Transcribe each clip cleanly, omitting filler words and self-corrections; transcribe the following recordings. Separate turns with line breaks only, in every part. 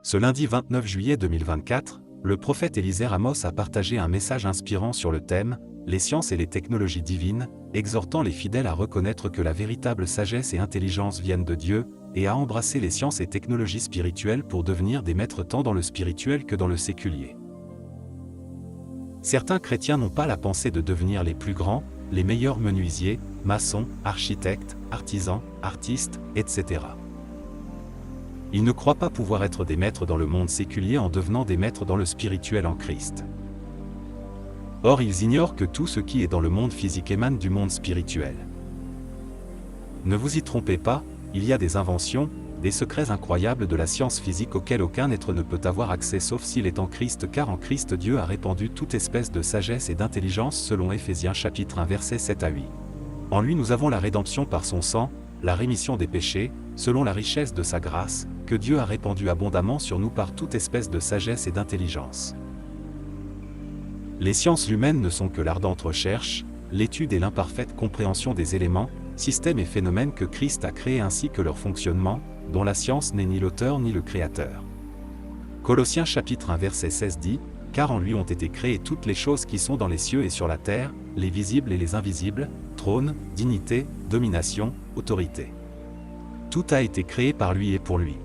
Ce lundi 29 juillet 2024, le prophète Élisée Ramos a partagé un message inspirant sur le thème « Les sciences et les technologies divines », exhortant les fidèles à reconnaître que la véritable sagesse et intelligence viennent de Dieu, et à embrasser les sciences et technologies spirituelles pour devenir des maîtres tant dans le spirituel que dans le séculier. Certains chrétiens n'ont pas la pensée de devenir les plus grands, les meilleurs menuisiers, maçons, architectes, artisans, artistes, etc. Ils ne croient pas pouvoir être des maîtres dans le monde séculier en devenant des maîtres dans le spirituel en Christ. Or ils ignorent que tout ce qui est dans le monde physique émane du monde spirituel. Ne vous y trompez pas, il y a des inventions, des secrets incroyables de la science physique auxquels aucun être ne peut avoir accès sauf s'il est en Christ, car en Christ Dieu a répandu toute espèce de sagesse et d'intelligence selon Éphésiens chapitre 1 versets 7 à 8. En lui nous avons la rédemption par son sang, la rémission des péchés, selon la richesse de sa grâce, que Dieu a répandue abondamment sur nous par toute espèce de sagesse et d'intelligence. Les sciences humaines ne sont que l'ardente recherche, l'étude et l'imparfaite compréhension des éléments, systèmes et phénomènes que Christ a créés ainsi que leur fonctionnement, dont la science n'est ni l'auteur ni le créateur. Colossiens chapitre 1 verset 16 dit « Car en lui ont été créées toutes les choses qui sont dans les cieux et sur la terre, les visibles et les invisibles, trône, dignité, domination, autorité. Tout a été créé par lui et pour lui.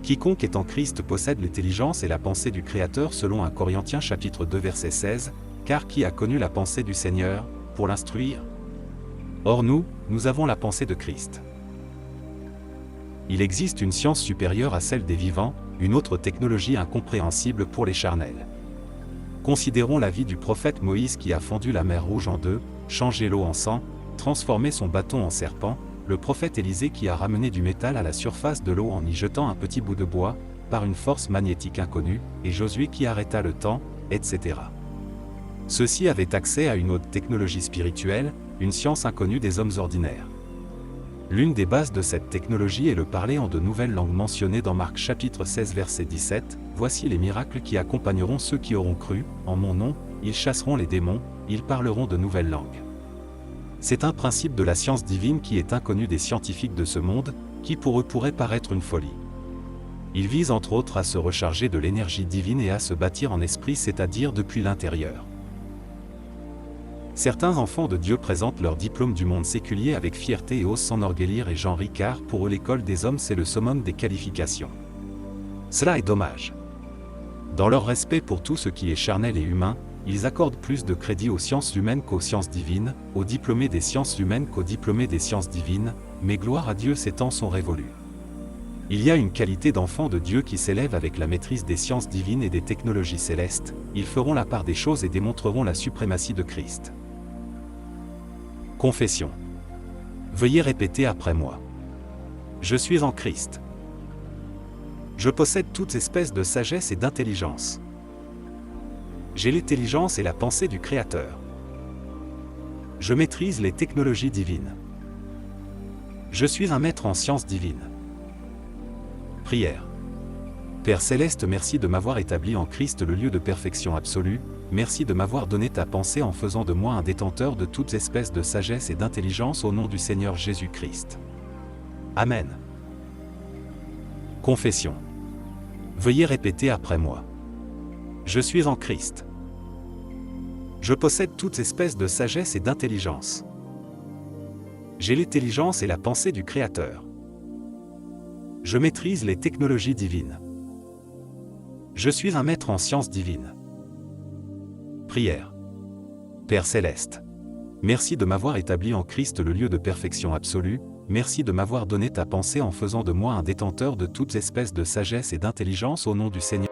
Quiconque est en Christ possède l'intelligence et la pensée du Créateur selon 1 Corinthiens chapitre 2 verset 16, car qui a connu la pensée du Seigneur, pour l'instruire? Or nous avons la pensée de Christ. Il existe une science supérieure à celle des vivants, une autre technologie incompréhensible pour les charnels. Considérons la vie du prophète Moïse qui a fendu la mer Rouge en deux, changé l'eau en sang, transformé son bâton en serpent, le prophète Élisée qui a ramené du métal à la surface de l'eau en y jetant un petit bout de bois, par une force magnétique inconnue, et Josué qui arrêta le temps, etc. Ceux-ci avaient accès à une haute technologie spirituelle, une science inconnue des hommes ordinaires. L'une des bases de cette technologie est le parler en de nouvelles langues mentionnées dans Marc chapitre 16 verset 17, « Voici les miracles qui accompagneront ceux qui auront cru, en mon nom, ils chasseront les démons, ils parleront de nouvelles langues. » C'est un principe de la science divine qui est inconnu des scientifiques de ce monde, qui pour eux pourrait paraître une folie. Il vise entre autres à se recharger de l'énergie divine et à se bâtir en esprit, c'est-à-dire depuis l'intérieur. Certains enfants de Dieu présentent leur diplôme du monde séculier avec fierté et osent s'enorgueillir, et Jean Ricard, pour eux l'école des hommes c'est le summum des qualifications. Cela est dommage. Dans leur respect pour tout ce qui est charnel et humain, ils accordent plus de crédit aux sciences humaines qu'aux sciences divines, aux diplômés des sciences humaines qu'aux diplômés des sciences divines, mais gloire à Dieu, ces temps sont révolus. Il y a une qualité d'enfants de Dieu qui s'élève avec la maîtrise des sciences divines et des technologies célestes, ils feront la part des choses et démontreront la suprématie de Christ. Confession. Veuillez répéter après moi. Je suis en Christ. Je possède toute espèce de sagesse et d'intelligence. J'ai l'intelligence et la pensée du Créateur. Je maîtrise les technologies divines. Je suis un maître en sciences divines. Prière. Père Céleste, merci de m'avoir établi en Christ le lieu de perfection absolue, merci de m'avoir donné ta pensée en faisant de moi un détenteur de toutes espèces de sagesse et d'intelligence au nom du Seigneur Jésus-Christ. Amen. Confession. Veuillez répéter après moi. Je suis en Christ. Je possède toute espèce de sagesse et d'intelligence. J'ai l'intelligence et la pensée du Créateur. Je maîtrise les technologies divines. Je suis un maître en sciences divines. Prière. Père Céleste. Merci de m'avoir établi en Christ le lieu de perfection absolue, merci de m'avoir donné ta pensée en faisant de moi un détenteur de toutes espèces de sagesse et d'intelligence au nom du Seigneur.